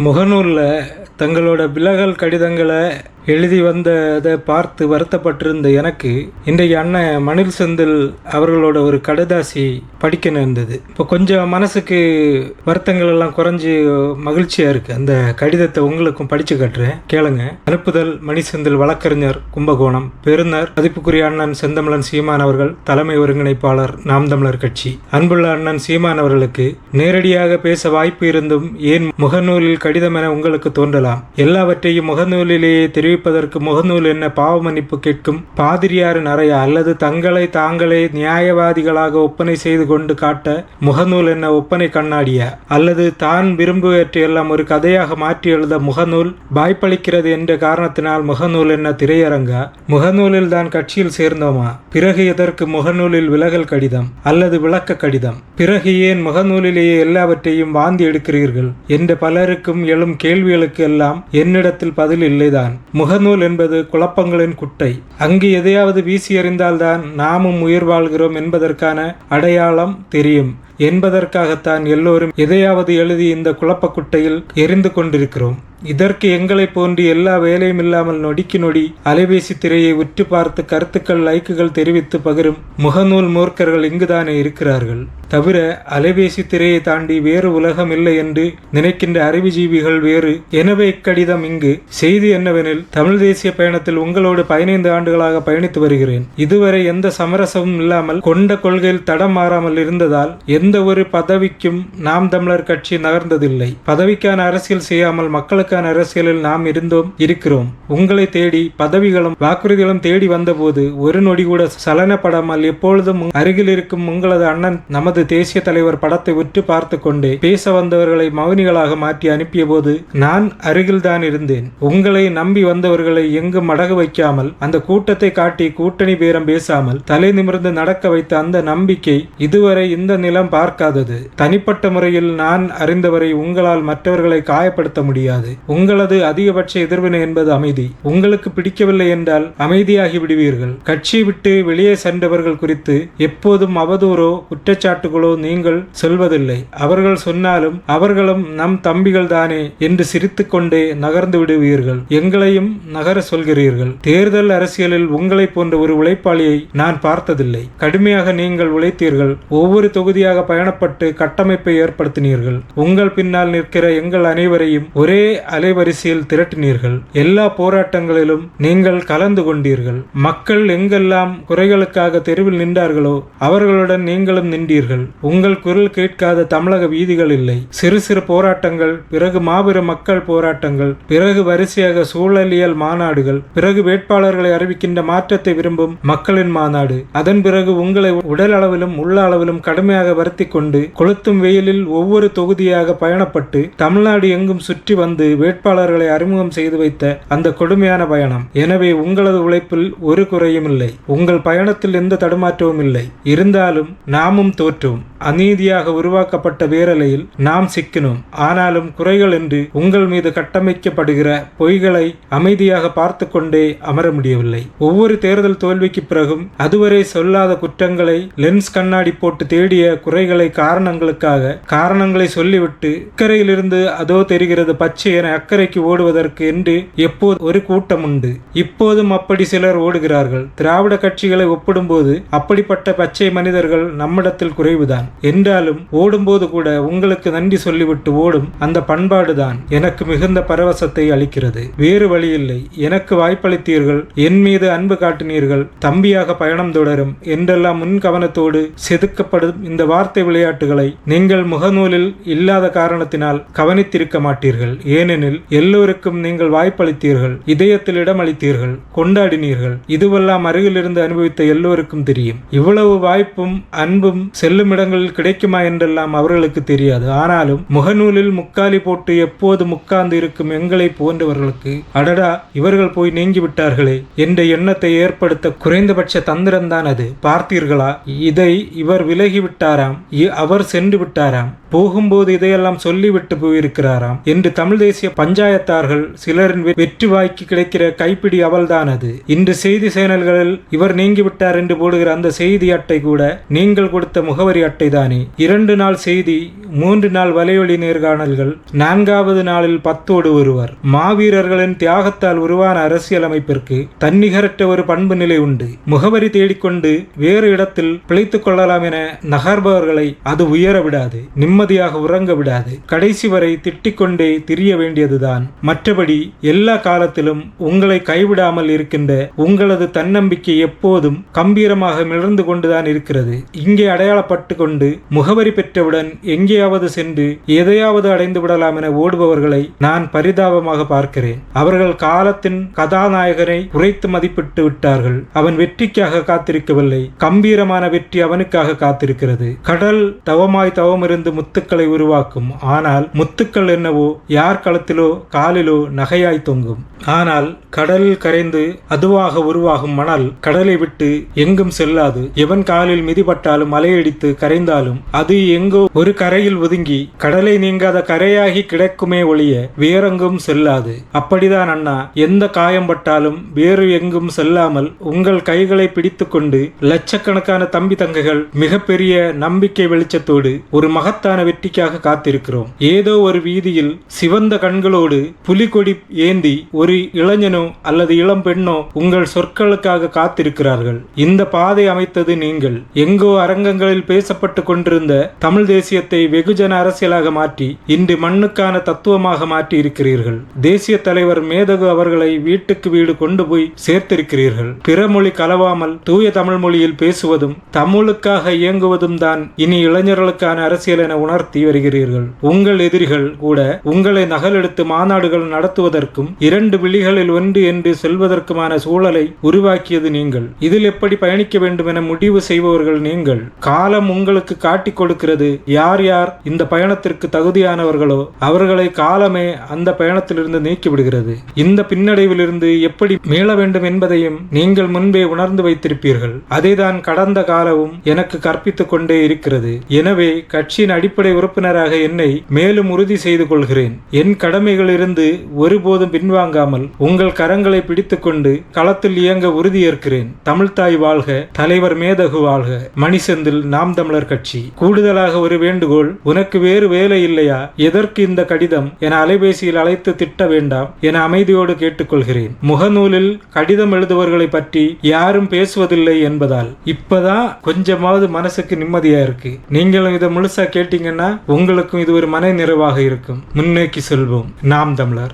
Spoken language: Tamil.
முகநூலில் தங்களோட விலகல் கடிதங்களை எழுதி வந்ததை பார்த்து வருத்தப்பட்டிருந்த எனக்கு இன்றைக்கு அண்ணன் மணில் செந்தில் அவர்களோட ஒரு கடிதாசி படிக்க நேர்ந்தது. இப்போ கொஞ்சம் மனசுக்கு வருத்தங்கள் எல்லாம் குறைஞ்சி மகிழ்ச்சியாக இருக்குது. அந்த கடிதத்தை உங்களுக்கும் படித்து கட்டுறேன், கேளுங்க. அனுப்புதல் மணி செந்தில், வழக்கறிஞர், கும்பகோணம். பெருநர் மதிப்புக்குரிய அண்ணன் செந்தமிழன் சீமான் அவர்கள், தலைமை ஒருங்கிணைப்பாளர், நாம் தமிழர் கட்சி. அன்புள்ள அண்ணன் சீமான் அவர்களுக்கு நேரடியாக பேச வாய்ப்பு இருந்தும் ஏன் முகநூலில் கடிதம் என உங்களுக்கு தோன்றலாம். எல்லாவற்றையும் முகநூலிலேயே தெரிவிப்பதற்கு முகநூல் என்ன பாவ மன்னிப்பு கேட்கும் பாதிரியாரின் அறையா, அல்லது தங்களை தாங்களே நியாயவாதிகளாக ஒப்பனை செய்து கொண்டு காட்ட முகநூல் என்ன ஒப்பனை கண்ணாடியா, அல்லது தான் விரும்புவற்றையெல்லாம் ஒரு கதையாக மாற்றி எழுத முகநூல் வாய்ப்பளிக்கிறது என்ற காரணத்தினால் முகநூல் என்ன திரையரங்கா? முகநூலில் தான் கட்சியில் சேர்ந்தோமா? பிறகு எதற்கு முகநூலில் விலகல் கடிதம் அல்லது விளக்க கடிதம்? பிறகு ஏன் முகநூலிலேயே எல்லாவற்றையும் வாந்தி எடுக்கிறீர்கள் என்ற பலருக்கும் எழும் கேள்விகளுக்கு எல்லாம் என்னிடத்தில் பதில் இல்லைதான். முகநூல் என்பது குழப்பங்களின் குட்டை. அங்கு எதையாவது வீசி எறிந்தால்தான் நாமும் உயிர் வாழ்கிறோம் என்பதற்கான அடையாளம் தெரியும் என்பதற்காகத்தான் எல்லோரும் எதையாவது எழுதி இந்த குழப்ப குட்டையில் எரிந்து கொண்டிருக்கிறோம். இதற்கு எங்களை போன்று எல்லா வேலையும் இல்லாமல் நொடிக்கு நொடி அலைபேசி திரையை உற்று பார்த்து கருத்துக்கள், லைக்குகள் தெரிவித்து பகிரும் முகநூல் மூர்க்கர்கள் இங்குதானே இருக்கிறார்கள். தவிர அலைபேசி திரையை தாண்டி வேறு உலகம் இல்லை என்று நினைக்கின்ற அறிவுஜீவிகள் வேறு. எனவே இக்கடிதம் இங்கு. செய்தி என்னவெனில், தமிழ் தேசிய பயணத்தில் உங்களோடு 15 ஆண்டுகளாக பயணித்து வருகிறேன். இதுவரை எந்த சமரசமும் இல்லாமல் கொண்ட கொள்கையில் தடம் மாறாமல் இருந்ததால் எந்த ஒரு பதவிக்கும் நாம் தமிழர் கட்சி நகர்ந்ததில்லை. பதவிக்கான அரசியல் செய்யாமல் மக்களுக்கான அரசியலில் நாம் இருந்தோம், இருக்கிறோம். உங்களை தேடி பதவிகளும் வாக்குறுதிகளும் தேடி வந்தபோது ஒரு நொடி கூட சலனப்படாமல் எப்பொழுதும் அருகில் இருக்கும் உங்களது அண்ணன் நமது தேசிய தலைவர் படத்தை உற்று பார்த்து கொண்டே பேச வந்தவர்களை மௌனிகளாக மாற்றி அனுப்பிய போது நான் அருகில்தான் இருந்தேன். உங்களை நம்பி வந்தவர்களை எங்கும் அடகு வைக்காமல், அந்த கூட்டத்தை காட்டி கூட்டணி பேரம் பேசாமல் தலை நிமிர்ந்து நடக்க வைத்த அந்த நம்பிக்கை இதுவரை இந்த நிலம் பார்க்காதது. தனிப்பட்ட முறையில் நான் அறிந்தவரை உங்களால் மற்றவர்களை காயப்படுத்த முடியாது. உங்களது அதிகபட்ச எதிர்வினை என்பது அமைதி. உங்களுக்கு பிடிக்கவில்லை என்றால் அமைதியாகி விடுவீர்கள். கட்சி விட்டு வெளியே சென்றவர்கள் குறித்து எப்போதும் அவதூறோ குற்றச்சாட்டுகளோ நீங்கள் சொல்வதில்லை. அவர்கள் சொன்னாலும் அவர்களும் நம் தம்பிகள் தானே என்று சிரித்துக்கொண்டே நகர்ந்து விடுவீர்கள். எங்களையும் நகர சொல்கிறீர்கள். தேர்தல் அரசியலில் உங்களை போன்ற ஒரு உழைப்பாளியை நான் பார்த்ததில்லை. கடுமையாக நீங்கள் உழைத்தீர்கள். ஒவ்வொரு தொகுதியாக பயணப்பட்டு கட்டமைப்பை ஏற்படுத்தினீர்கள். உங்கள் பின்னால் நிற்கிற எங்கள் அனைவரையும் ஒரே அலைவரிசையில் திரட்டினீர்கள். எல்லா போராட்டங்களிலும் நீங்கள் கலந்து கொண்டீர்கள். மக்கள் எங்கெல்லாம் குறைகளுக்காக தெருவில் நின்றார்களோ அவர்களுடன் நீங்களும் நின்றீர்கள். உங்கள் குரல் கேட்காத தமிழக வீதிகள் இல்லை. சிறு சிறு போராட்டங்கள், பிறகு மாபெரும் மக்கள் போராட்டங்கள், பிறகு வரிசையாக சூழலியல் மாநாடுகள், பிறகு வேட்பாளர்களை அறிவிக்கின்ற மாற்றத்தை விரும்பும் மக்களின் மாநாடு. அதன் பிறகு உங்களை உடல் அளவிலும் உள்ள அளவிலும் கடுமையாக வருத்தி கொண்டு கொளுத்தும் வெயிலில் ஒவ்வொரு தொகுதியாக பயணப்பட்டு தமிழ்நாடு எங்கும் சுற்றி வந்து வேட்பாளர்களை அறிமுகம் செய்து வைத்த அந்த கொடுமையான பயணம். எனவே உங்களது உழைப்பில் ஒரு குறையும் இல்லை. உங்கள் பயணத்தில் எந்த தடுமாற்றமும் இல்லை. இருந்தாலும் நாமும் தோற்றோம். அநீதியாக உருவாக்கப்பட்ட வேரலையில் நாம் சிக்கினோம். ஆனாலும் குறைகள் என்று உங்கள் மீது கட்டமைக்கப்படுகிற பொய்களை அமைதியாக பார்த்து கொண்டே அமர முடியவில்லை. ஒவ்வொரு தேர்தல் தோல்விக்கு பிறகும் அதுவரை சொல்லாத குற்றங்களை, லென்ஸ் கண்ணாடி போட்டு தேடிய குறைகளை, காரணங்களை சொல்லிவிட்டு இக்கரையிலிருந்து அதோ தெரிகிறது பச்சை என அக்கறைக்கு ஓடுவதற்கு என்று எப்போது ஒரு கூட்டம் உண்டு. இப்போதும் அப்படி சிலர் ஓடுகிறார்கள். திராவிட கட்சிகளை ஒப்பிடும்போது அப்படிப்பட்ட பச்சை மனிதர்கள் நம்மிடத்தில் குறைவுதான். என்றாலும் ஓடும்போது கூட உங்களுக்கு நன்றி சொல்லிவிட்டு ஓடும் அந்த பண்பாடுதான் எனக்கு மிகுந்த பரவசத்தை அளிக்கிறது. வேறு வழியில்லை. எனக்கு வாய்ப்பளித்தீர்கள், என் மீது அன்பு காட்டினீர்கள், தம்பியாக பயணம் தொடரும் என்றெல்லாம் முன் கவனத்தோடு செதுக்கப்படும் இந்த வார்த்தை விளையாட்டுகளை நீங்கள் முகநூலில் இல்லாத காரணத்தினால் கவனித்திருக்க மாட்டீர்கள். ஏனெனில் எல்லோருக்கும் நீங்கள் வாய்ப்பளித்தீர்கள், இதயத்தில் இடமளித்தீர்கள், கொண்டாடினீர்கள். இதுவெல்லாம் அருகிலிருந்து அனுபவித்த எல்லோருக்கும் தெரியும். இவ்வளவு வாய்ப்பும் அன்பும் செல்லும் இடங்களில் கிடைக்குமா என்றெல்லாம் அவர்களுக்கு தெரியாது. ஆனாலும் முகநூலில் முக்காலி போட்டு எப்போது உட்கார்ந்து இருக்கும் எங்களை போன்றவர்களுக்கு அடடா இவர்கள் போய் நீங்கி விட்டார்களே என்ற எண்ணத்தை ஏற்படுத்த குறைந்தபட்ச தந்திரம்தான் அது. பார்த்தீர்களா, இதை இவர் விலகி விட்டாராம், அவர் சென்று விட்டாராம், போகும்போது இதையெல்லாம் சொல்லிவிட்டு போயிருக்கிறாராம் என்று தமிழ் தேசிய பஞ்சாயத்தார்கள் சிலரின் வெற்றி வாய்க்கு கிடைக்கிற கைப்பிடி அவள்தான் அது. இன்று செய்தி சேனல்களில் இவர் நீங்கிவிட்டார் என்று போடுகிற அந்த செய்தி அட்டை கூட நீங்கள் கொடுத்த முகவரி அட்டை தானே. 2 நாள் செய்தி, 3 நாள் வலையொலி நேர்காணல்கள், 4வது நாளில் 10ஓடு ஒருவர். மாவீரர்களின் தியாகத்தால் உருவான அரசியலமைப்பிற்கு தன்னிகரற்ற ஒரு பண்பு நிலை உண்டு. முகவரி தேடிக்கொண்டு வேறு இடத்தில் பிழைத்துக் கொள்ளலாம் என நகர்பவர்களை அது உயர விடாது, நிம்மதியாக உறங்க விடாது. கடைசி வரை திட்டிக்கொண்டே திரிய வேண்டியதுதான். மற்றபடி எல்லா காலத்திலும் உங்களை கைவிடாமல் இருக்கின்ற உங்களது தன்னம்பிக்கை எப்போதும் கம்பீரமாக மிளர்ந்து கொண்டுதான் இருக்கிறது. இங்கே அடையாளப்பட்டு கொண்டு முகவரி பெற்றவுடன் எங்கேயாவது சென்று எதையாவது அடைந்து விடலாம் என ஓடுபவர்களை நான் பரிதாபமாக பார்க்கிறேன். அவர்கள் காலத்தின் கதாநாயகனை குறைத்து மதிப்பிட்டு விட்டார்கள். அவன் வெற்றிக்காக காத்திருக்கவில்லை, கம்பீரமான வெற்றி அவனுக்காக காத்திருக்கிறது. கடல் தவமாய் தவமிருந்து முத்துக்களை உருவாக்கும். ஆனால் முத்துக்கள் என்னவோ யார் களத்திலோ காலிலோ நகையாய் தொங்கும். ஆனால் கடலில் கரைந்து அதுவாக உருவாகும் மணல் கடலை விட்டு எங்கும் செல்லாது. எவன் காலில் மிதிப்பட்டாலும் மலையடித்து கரைந்தாலும் அது எங்கோ ஒரு கரையில் ஒதுங்கி கடலை நீங்காத கரையாகி கிடக்குமே ஒழிய வேறெங்கும் செல்லாது. அப்படிதான் அண்ணா, எந்த காயம் பட்டாலும் வேறு எங்கும் செல்லாமல் உங்கள் கைகளை பிடித்து கொண்டு லட்சக்கணக்கான தம்பி தங்கைகள் மிகப்பெரிய நம்பிக்கை வெளிச்சத்தோடு ஒரு மகத்தான வெற்றிக்காக காத்திருக்கிறோம். ஏதோ ஒரு வீதியில் சிவந்த கண்களோடு புலிகொடி ஏந்தி ஒரு இளைஞனோ அல்லது இளம் பெண்ணோ உங்கள் சொற்களுக்காக காத்திருக்கிறார்கள். இந்த பாதை அமைத்தது நீங்கள். எங்கோ அரங்கங்களில் பேசப்பட்டு கொண்டிருந்த தமிழ் தேசியத்தை வெகுஜன அரசியலாக மாற்றி இன்று மண்ணுக்கான தத்துவமாக மாற்றி இருக்கிறீர்கள். தேசிய தலைவர் மேதகு அவர்களை வீட்டுக்கு வீடு கொண்டு போய் சேர்த்திருக்கிறீர்கள். பிற மொழி கலவாமல் தூய தமிழ் மொழியில் பேசுவதும் தமிழுக்காக இயங்குவதும் தான் இனி இளைஞர்களுக்கான அரசியல் என உணர்த்தி வருகிறீர்கள். உங்கள் எதிரிகள் கூட உங்களை நகலெடுத்து மாநாடுகள் நடத்துவதற்கும் 2 விழிகளில் ஒன்று என்று செல்வதற்குமான சூழலை உருவாக்கியது நீங்கள். இதில் எப்படி பயணிக்க வேண்டும் என முடிவு செய்பவர்கள் நீங்கள். காலம் உங்களுக்கு காட்டிக் கொடுக்கிறது யார் யார் இந்த பயணத்திற்கு தகுதியானவர்களோ அவர்களை காலமே அந்த பயணத்திலிருந்து நீக்கிவிடுகிறது. இந்த பின்னடைவிலிருந்து எப்படி மீள வேண்டும் என்பதையும் நீங்கள் முன்பே உணர்ந்து வைத்திருப்பீர்கள். அதைதான் கடந்த காலமும் எனக்கு கற்பித்துக் கொண்டே இருக்கிறது. எனவே கட்சியின் அடிப்படை உறுப்பினராக என்னை மேலும் உறுதி செய்து கொள்கிறேன். என் கடமைகளிலிருந்து ஒருபோதும் பின்வாங்காமல் உங்கள் கரங்களை பிடித்துக்கொண்டு களத்தில் இயங்க உறுதியேற்கிறேன். தமிழ்தாய் வாழ்க, தலைவர் மேதகு வாழ்க. மணிசெந்தில், நாம் தமிழர் கட்சி. கூடுதலாக ஒரு வேண்டுகோள், உனக்கு வேறு வேலை இல்லையா, எதற்கு இந்த கடிதம் என அலைபேசியில் அழைத்து திட்ட வேண்டாம் என அமைதியோடு கேட்டுக்கொள்கிறேன். முகநூலில் கடிதம் எழுதுவர்களை பற்றி யாரும் பேசுவதில்லை என்பதால் இப்பதான் கொஞ்சமாவது மனசுக்கு நிம்மதியா இருக்கு. நீங்களும் இதை முழுசா கேட்டீங்கன்னா உங்களுக்கும் இது ஒரு மன நிறைவாக இருக்கும். முன்னோக்கி செல்வோம். நாம் தமிழர்.